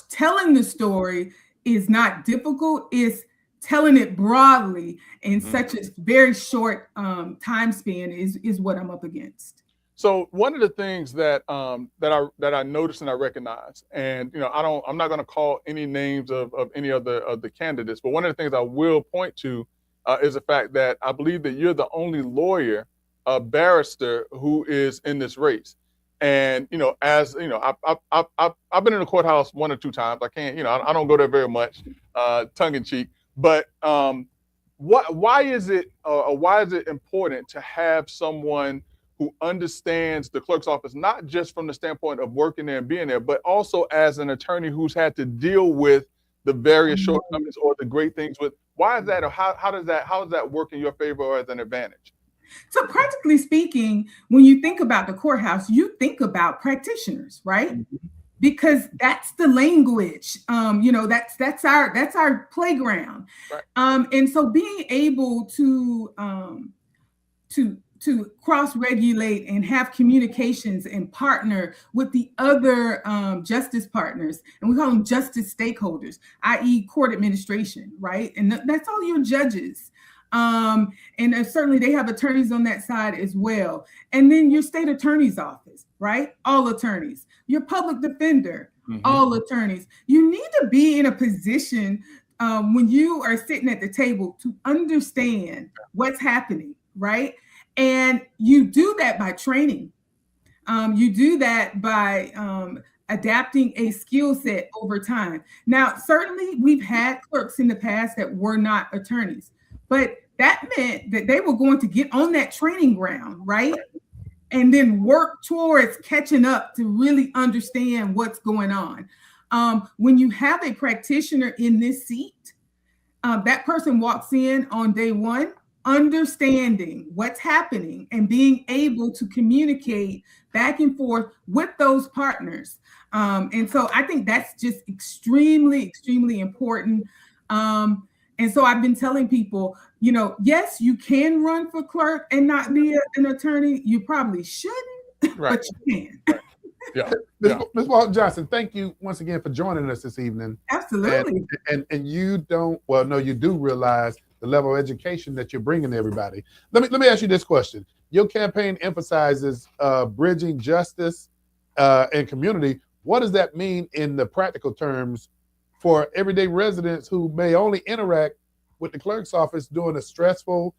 telling the story is not difficult. It's telling it broadly in such a very short time span is what I'm up against. So one of the things that I noticed and I recognize, and I'm not going to call any names of any of the candidates, but one of the things I will point to is the fact that I believe that you're the only lawyer, barrister, who is in this race. And I've been in the courthouse 1 or 2 times. I can't, I don't go there very much, tongue in cheek. But why is it important to have someone who understands the clerk's office, not just from the standpoint of working there and being there, but also as an attorney who's had to deal with the various shortcomings or the great things with? Why is that, or how does that work in your favor or as an advantage? So practically speaking, when you think about the courthouse, you think about practitioners, right? because that's the language. That's our playground. Right. And so being able to cross-regulate and have communications and partner with the other justice partners, and we call them justice stakeholders, i.e. court administration, right? And that's all your judges. And certainly they have attorneys on that side as well. And then your state attorney's office, right? All attorneys. Your public defender, all attorneys. You need to be in a position when you are sitting at the table to understand what's happening, right? And you do that by training. You do that by adapting a skill set over time. Now, certainly we've had clerks in the past that were not attorneys, but that meant that they were going to get on that training ground, right? And then work towards catching up to really understand what's going on. When you have a practitioner in this seat, that person walks in on day one, understanding what's happening and being able to communicate back and forth with those partners. And so I think that's just extremely, extremely important. And so I've been telling people, yes, you can run for clerk and not be an attorney. You probably shouldn't, but you can. Yeah. Ms. Walton Johnson, thank you once again for joining us this evening. Absolutely. And you you do realize the level of education that you're bringing to everybody. Let me ask you this question. Your campaign emphasizes bridging justice and community. What does that mean in the practical terms for everyday residents who may only interact with the clerk's office during a stressful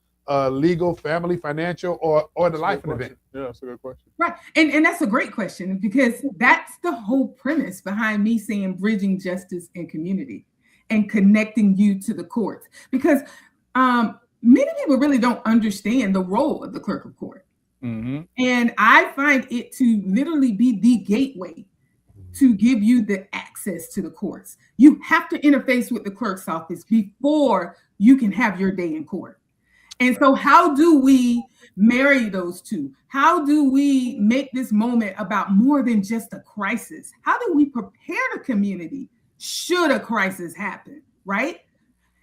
legal, family, financial, or the life event? Yeah, that's a good question. Right. And that's a great question, because that's the whole premise behind me saying bridging justice and community and connecting you to the courts. Because many people really don't understand the role of the clerk of court. And I find it to literally be the gateway to give you the access to the courts. You have to interface with the clerk's office before you can have your day in court. And so how do we marry those two? How do we make this moment about more than just a crisis? How do we prepare the community should a crisis happen, right?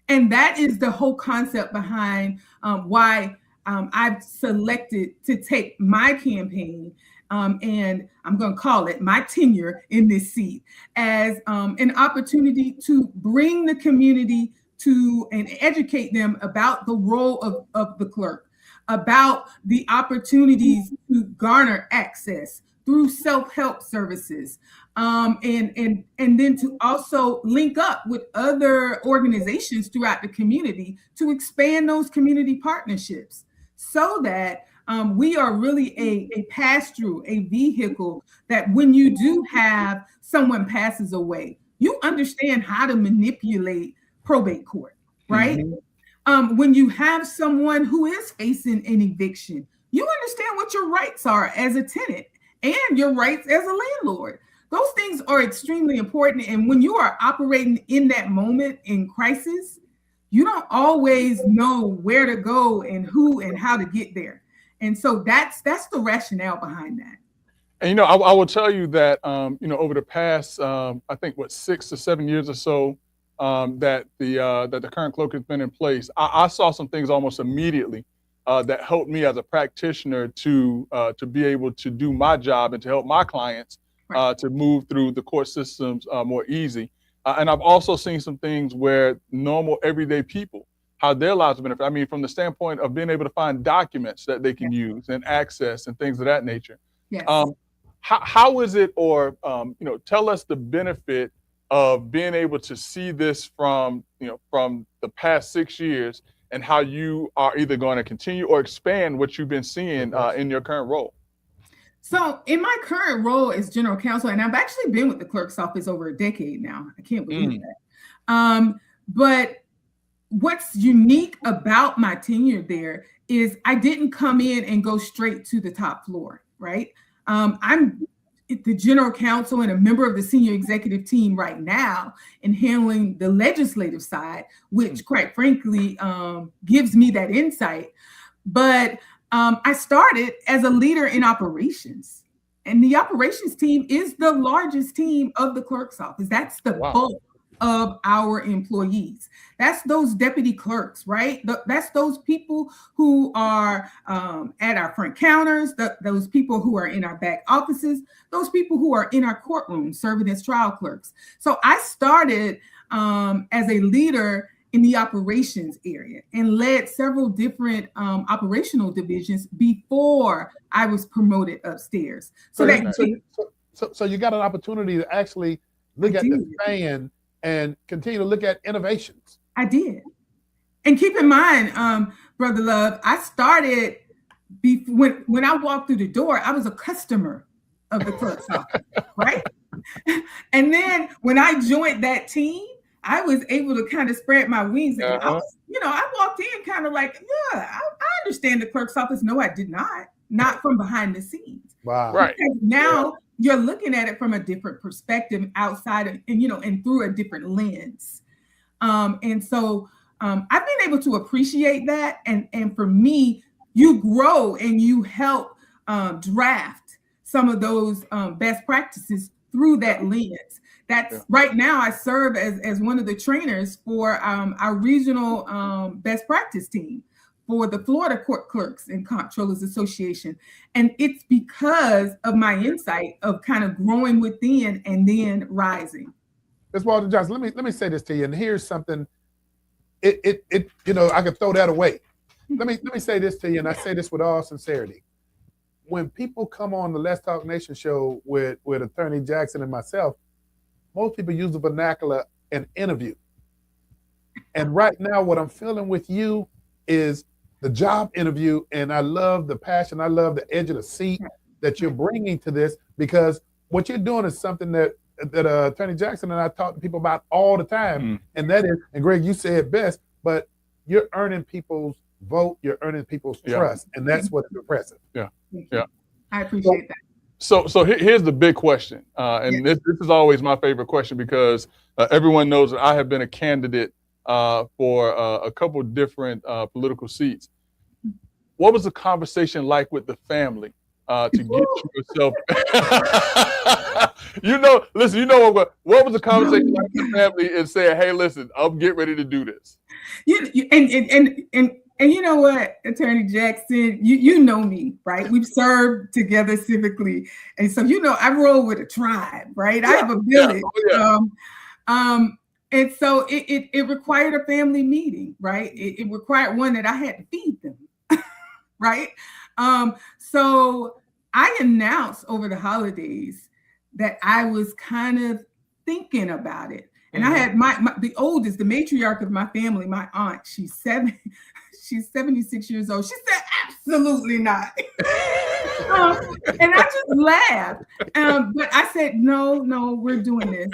And that is the whole concept behind why I've selected to take my campaign and I'm going to call it my tenure in this seat as an opportunity to bring the community to and educate them about the role of the clerk, about the opportunities to garner access through self-help services, and then to also link up with other organizations throughout the community to expand those community partnerships so that we are really a pass-through, a vehicle that when you do have someone passes away, you understand how to manipulate probate court, right? When you have someone who is facing an eviction, you understand what your rights are as a tenant and your rights as a landlord. Those things are extremely important. And when you are operating in that moment in crisis, you don't always know where to go and who and how to get there. And so that's the rationale behind that. And, I will tell you that, over the past, I think 6 to 7 years or so, that the current clerk has been in place, I saw some things almost immediately that helped me as a practitioner to be able to do my job and to help my clients to move through the court systems more easy. And I've also seen some things where normal everyday people, how their lives have benefit. I mean, from the standpoint of being able to find documents that they can use and access and things of that nature. Yes. How is it, or tell us the benefit of being able to see this from the past 6 years and how you are either going to continue or expand what you've been seeing in your current role. So in my current role as general counsel, and I've actually been with the clerk's office over a decade now. I can't believe that. But what's unique about my tenure there is I didn't come in and go straight to the top floor, right? I'm the general counsel and a member of the senior executive team right now in handling the legislative side, which quite frankly gives me that insight. But I started as a leader in operations. And the operations team is the largest team of the clerk's office. That's the bulk of our employees. That's those deputy clerks, right? That's those people who are at our front counters, those people who are in our back offices, those people who are in our courtrooms serving as trial clerks. So I started as a leader in the operations area and led several different operational divisions before I was promoted upstairs. So you got an opportunity to actually look at the fan and continue to look at innovations. I did. And keep in mind, Brother Love, I started when I walked through the door, I was a customer of the clerk's office, right? And then when I joined that team, I was able to kind of spread my wings. And I walked in kind of like, yeah, I understand the clerk's office. No, I did not from behind the scenes. Wow. Right. Because now you're looking at it from a different perspective outside of, and through a different lens. And so I've been able to appreciate that. And for me, you grow and you help draft some of those best practices through that lens. Right now I serve as one of the trainers for our regional best practice team for the Florida Court Clerks and Comptrollers Association. And it's because of my insight of kind of growing within and then rising. Ms. Walton Johnson, let me say this to you. And here's something, I could throw that away. Let me say this to you, and I say this with all sincerity. When people come on the Let's Talk Nation show with Attorney Jackson and myself, most people use the vernacular and interview. And right now, what I'm feeling with you is the job interview, and I love the passion, I love the edge of the seat that you're bringing to this, because what you're doing is something that Attorney Jackson and I talk to people about all the time, and that is, and Greg, you say it best, but you're earning people's vote, you're earning people's trust, and that's what's impressive. Yeah. I appreciate that. So here's the big question, and this is always my favorite question, because everyone knows that I have been a candidate for a couple different political seats. What was the conversation like with the family to get yourself? What was the conversation like with the family and saying, "Hey, listen, I'm getting ready to do this." And you know what, Attorney Jackson, you know me, right? We've served together civically, and so I roll with a tribe, right? I have a village. And so it required a family meeting, right? It required one that I had to feed them, right? So I announced over the holidays that I was kind of thinking about it. And I had the oldest, the matriarch of my family, my aunt, she's 76 years old. She said, absolutely not. And I just laughed. But I said, no, we're doing this.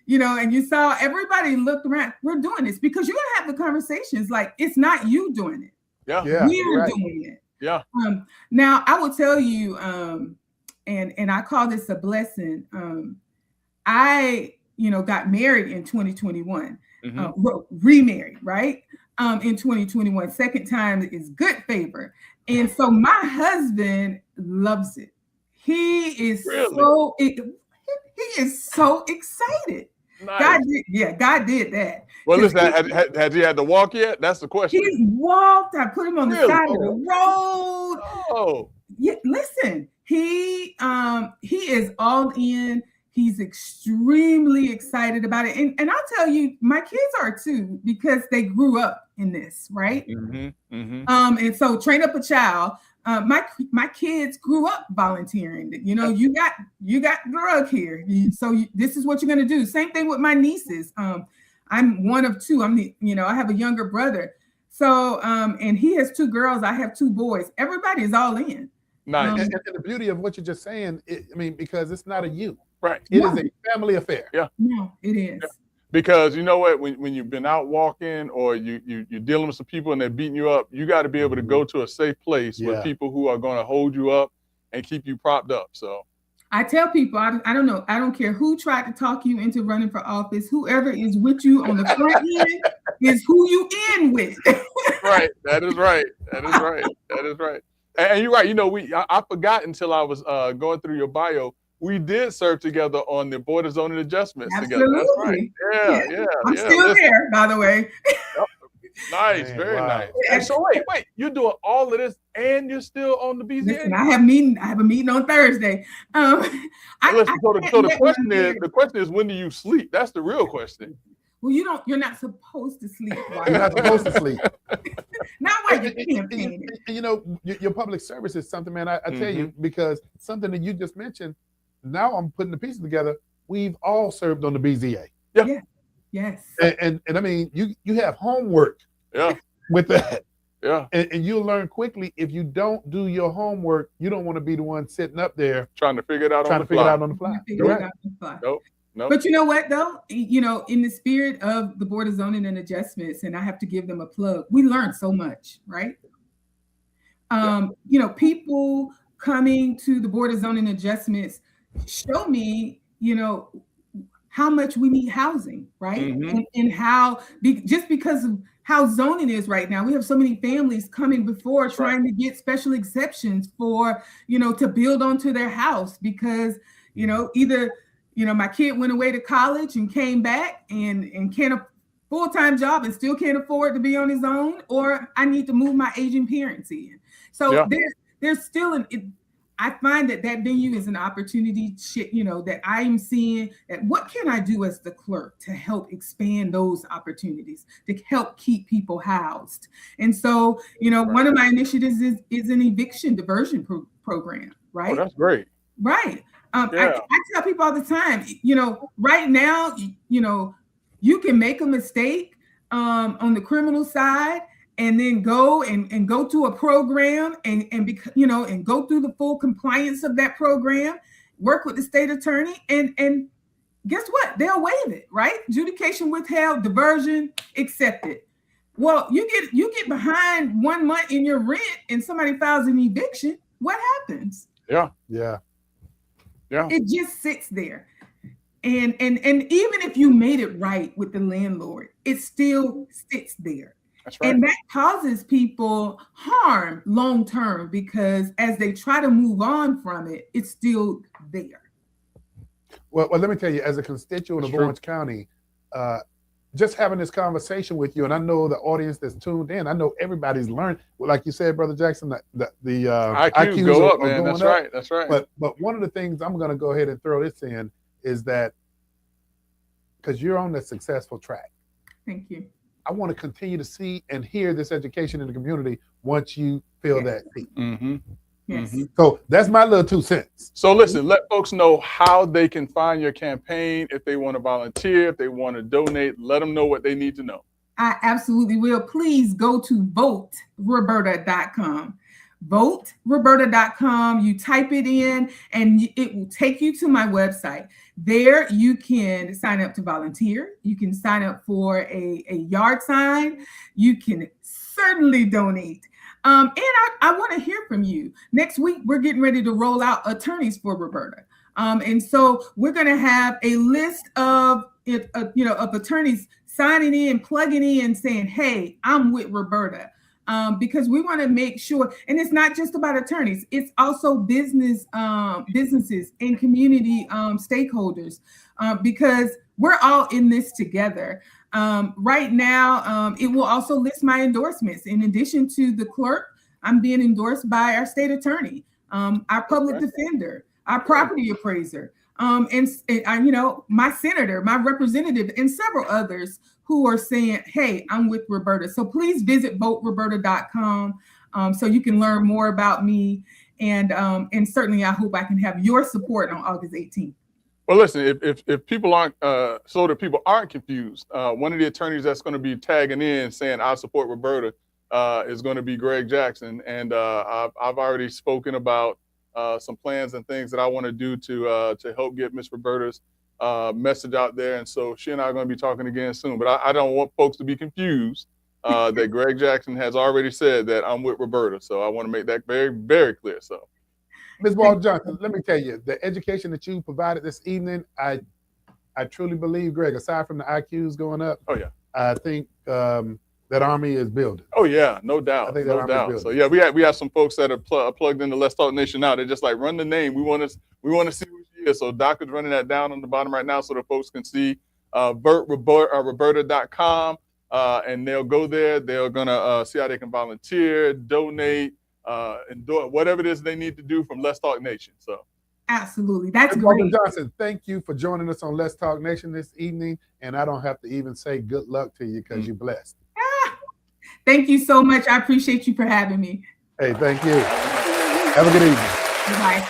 And you saw everybody looked around. We're doing this because you're gonna have the conversations like it's not you doing it. We're doing it. Yeah. Now I will tell you, and I call this a blessing. I got married in 2021, remarried, right? In 2021, second time is good favor, and so my husband loves it. He is so excited. Nice. God did that. Well, listen, has he had to walk yet? That's the question. He's walked. I put him on the side of the road. Oh, yeah. Listen, he is all in. He's extremely excited about it, and I'll tell you, my kids are too, because they grew up in this, right? And so train up a child. My kids grew up volunteering. You got drug here, so this is what you're going to do. Same thing with my nieces. I'm one of two. I have a younger brother. So and he has two girls. I have two boys. Everybody is all in. Nice. And the beauty of what you're just saying, because it's not a you. Right. It is a family affair. Yeah. No, it is. Yeah. Because you know what, when you've been out walking or you're dealing with some people and they're beating you up, you got to be able to go to a safe place with people who are going to hold you up and keep you propped up. So I tell people, I don't know, I don't care who tried to talk you into running for office, whoever is with you on the front end is who you in with. Right. That is right. And you're right. You know, I forgot until I was going through your bio. We did serve together on the Board of Zoning Adjustments together. That's right. Yeah. I'm still there, by the way. Nice, Man, very wow. nice. And so wait, you're doing all of this and you're still on the BZA? Listen, I have a meeting on Thursday. So the question is, when do you sleep? That's the real question. Well, you're not supposed to sleep. You're not supposed to sleep. Not while you're campaigning. You know, your public service is something, man. I tell you, because something that you just mentioned, now I'm putting the pieces together. We've all served on the BZA. Yeah. Yes. And I mean, you have homework with that. Yeah. And you'll learn quickly, if you don't do your homework, you don't want to be the one sitting up there trying to figure it out on the fly. Nope. But you know what, though? You know, in the spirit of the Board of Zoning and Adjustments, and I have to give them a plug, we learned so much, right? You know, people coming to the Board of Zoning and Adjustments show me, you know, how much we need housing, right? Mm-hmm. And how, just because of how zoning is right now, we have so many families coming before trying to get special exceptions for, you know, to build onto their house because, you know, either, you know, my kid went away to college and came back and can't a full-time job and still can't afford to be on his own, or I need to move my aging parents in. So there's still I find that venue is an opportunity, you know, that I'm seeing that what can I do as the clerk to help expand those opportunities, to help keep people housed. And so, you know, one of my initiatives is an eviction diversion program, right? Oh, that's great. Right. I tell people all the time, you know, right now, you know, you can make a mistake on the criminal side and then go to a program and go through the full compliance of that program, work with the state attorney, and guess what? They'll waive it, right? Adjudication withheld, diversion accepted. Well, you get behind 1 month in your rent and somebody files an eviction. What happens? Yeah. It just sits there. And even if you made it right with the landlord, it still sits there. That's right. And that causes people harm long term because as they try to move on from it, it's still there. Well, let me tell you, as a constituent of Orange County, just having this conversation with you, and I know the audience that's tuned in, I know everybody's learned. Like you said, Brother Jackson, the IQs go up, man. That's right. That's right. But one of the things I'm going to go ahead and throw this in is that because you're on the successful track. Thank you. I want to continue to see and hear this education in the community once you fill that seat. Mm-hmm. Yes. Mm-hmm. So that's my little 2 cents. So listen, let folks know how they can find your campaign. If they want to volunteer, if they want to donate, let them know what they need to know. I absolutely will. Please go to voteroberta.com. voteroberta.com. You type it in and it will take you to my website. There you can sign up to volunteer. You can sign up for a yard sign. You can certainly donate. And I want to hear from you. Next week, we're getting ready to roll out attorneys for Roberta. And so we're going to have a list of attorneys signing in, plugging in, saying, hey, I'm with Roberta. Because we want to make sure, and it's not just about attorneys, it's also businesses and community stakeholders, because we're all in this together. Right now, it will also list my endorsements. In addition to the clerk, I'm being endorsed by our state attorney, our public defender, our property appraiser, and my senator, my representative, and several others who are saying, hey, I'm with Roberta. So please visit voteroberta.com so you can learn more about me. And certainly I hope I can have your support on August 18th. Well, listen, if people aren't, so that people aren't confused, one of the attorneys that's going to be tagging in saying, I support Roberta is going to be Greg Jackson. And I've already spoken about some plans and things that I want to do to help get Miss Roberta's message out there. And so she and I are going to be talking again soon. But I don't want folks to be confused that Greg Jackson has already said that I'm with Roberta. So I want to make that very, very clear. So, Ms. Walton Johnson, let me tell you, the education that you provided this evening, I truly believe, Greg, aside from the IQs going up, oh yeah, I think that army is building. Oh yeah, no doubt, I think that no army is doubt. building. So yeah, we have some folks that are plugged into Let's Talk Nation now. They're just like, run the name. We want to see who she is. So Doc is running that down on the bottom right now, so the folks can see Roberta.com, and they'll go there. They're gonna see how they can volunteer, donate, endorse, whatever it is they need to do from Let's Talk Nation. So. Absolutely. That's Walton great. Johnson, thank you for joining us on Let's Talk Nation this evening. And I don't have to even say good luck to you because you're blessed. Thank you so much. I appreciate you for having me. Hey, thank you. Have a good evening. Bye.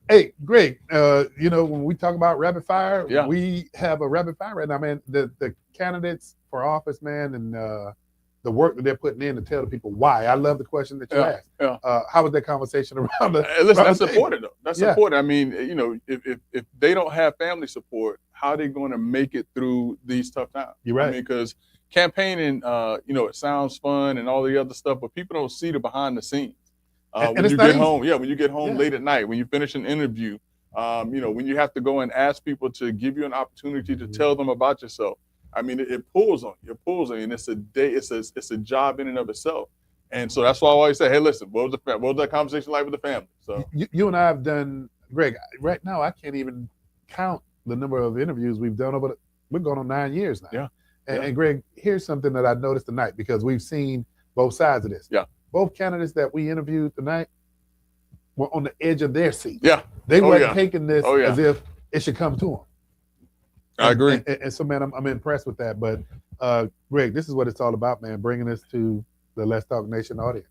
Hey, Greg, you know, when we talk about rapid fire, Yeah. we have a rapid fire right now, man. The candidates for office, man, and the work that they're putting in to tell the people why. I love the question that you asked. Yeah. How was that conversation around the Listen, around that's the table? important though. That's important. I mean, you know, if they don't have family support, how are they going to make it through these tough times? You're right. I mean, because campaigning, you know, it sounds fun and all the other stuff, but people don't see the behind the scenes. And when it's you not get easy. home, when you get home late at night, when you finish an interview, you know, when you have to go and ask people to give you an opportunity to tell them about yourself. I mean, it pulls on you. It pulls on you, and it's a job in and of itself. And so that's why I always say, hey, listen, what was that conversation like with the family? So you and I have done, Greg. Right now, I can't even count the number of interviews we've done over. We're going on 9 years now. Yeah. And Greg, here's something that I noticed tonight because we've seen both sides of this. Yeah. Both candidates that we interviewed tonight were on the edge of their seat. Yeah. They weren't taking this as if it should come to them. I agree. And so, man, I'm impressed with that. But, Greg, this is what it's all about, man, bringing this to the Let's Talk Nation audience.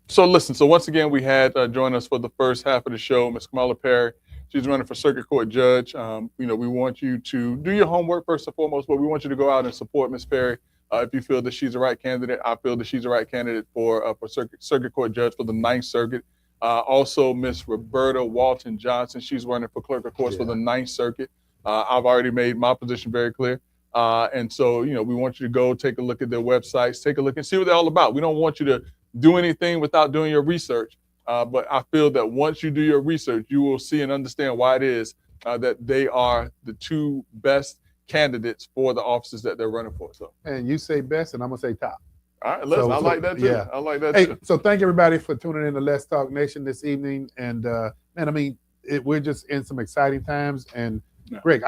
So listen, so once again, we had join us for the first half of the show, Ms. Kamilah Perry. She's running for circuit court judge. You know, we want you to do your homework first and foremost, but we want you to go out and support Ms. Perry. If you feel that she's the right candidate, I feel that she's the right candidate for circuit court judge for the 9th Circuit. Also, Ms. Roberta Walton Johnson, she's running for clerk of courts for the 9th Circuit. I've already made my position very clear. And so, you know, we want you to go take a look at their websites, take a look and see what they're all about. We don't want you to do anything without doing your research. But I feel that once you do your research, you will see and understand why it is that they are the two best candidates for the offices that they're running for. So, and you say best, and I'm gonna say top. All right, listen, I like that too. Yeah. I like that Hey, too. so thank everybody for tuning in to Let's Talk Nation this evening. And man, I mean, we're just in some exciting times. And Greg,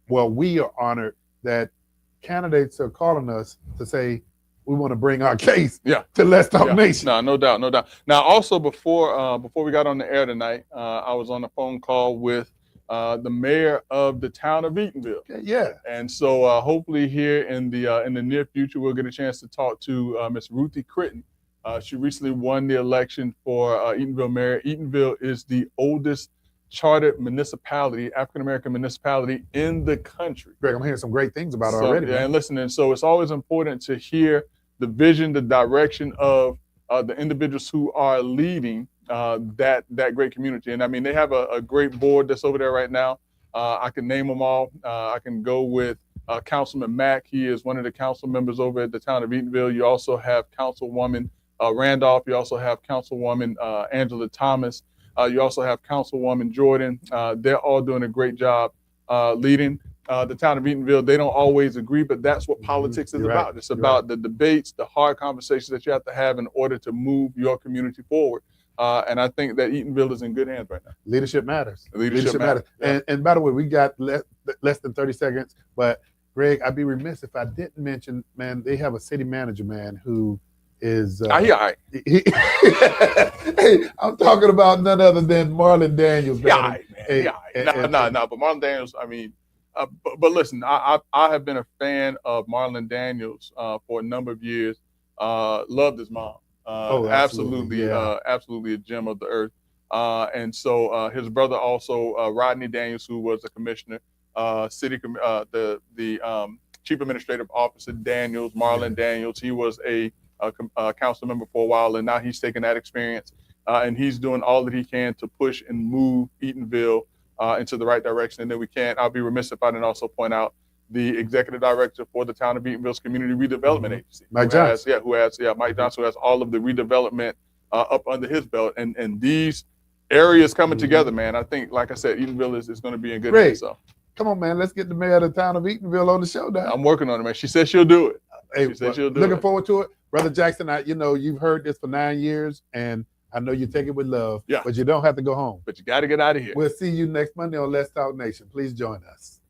we are honored that candidates are calling us to say we want to bring our case to Let's Talk Nation. No doubt. Now, also before we got on the air tonight, I was on a phone call with the mayor of the town of Eatonville. Yeah. And so hopefully here in the near future, we'll get a chance to talk to Miss Ruthie Critton. She recently won the election for Eatonville mayor. Eatonville is the oldest chartered municipality, African-American municipality in the country. Greg, I'm hearing some great things about it already. Yeah, and listen, and so it's always important to hear the vision, the direction of the individuals who are leading that great community. And I mean, they have a great board that's over there right now. I can name them all. I can go with Councilman Mack. He is one of the council members over at the town of Eatonville. You also have Councilwoman Randolph. You also have Councilwoman Angela Thomas. You also have Councilwoman Jordan. They're all doing a great job leading the town of Eatonville. They don't always agree, but that's what politics is about. Right. It's about the debates, the hard conversations that you have to have in order to move your community forward. And I think that Eatonville is in good hands right now. Leadership matters. Leadership matters. Yeah. And by the way, we got less than 30 seconds, but Greg, I'd be remiss if I didn't mention, man, they have a city manager, man, who is hey, I'm talking about none other than Marlon Daniels, man. But Marlon Daniels, I mean, but listen, I have been a fan of Marlon Daniels for a number of years. Loved his mom. Absolutely a gem of the earth. And so his brother also, Rodney Daniels, who was a commissioner, the chief administrative officer Daniels, Marlon Daniels. He was a council member for a while, and now he's taken that experience and he's doing all that he can to push and move Eatonville into the right direction. And then I'll be remiss if I didn't also point out the executive director for the town of Eatonville's Community Redevelopment Agency, Mike Johnson, who has all of the redevelopment up under his belt, and these areas coming together, man. I think, like I said, Eatonville is going to be in good hands. So, come on, man, let's get the mayor of the town of Eatonville on the show now. I'm working on it, man. She said she'll do it. Hey, She said she'll do looking it. forward to it. Brother Jackson, you've heard this for 9 years, and I know you take it with love, Yeah. but you don't have to go home. But you got to get out of here. We'll see you next Monday on Let's Talk Nation. Please join us.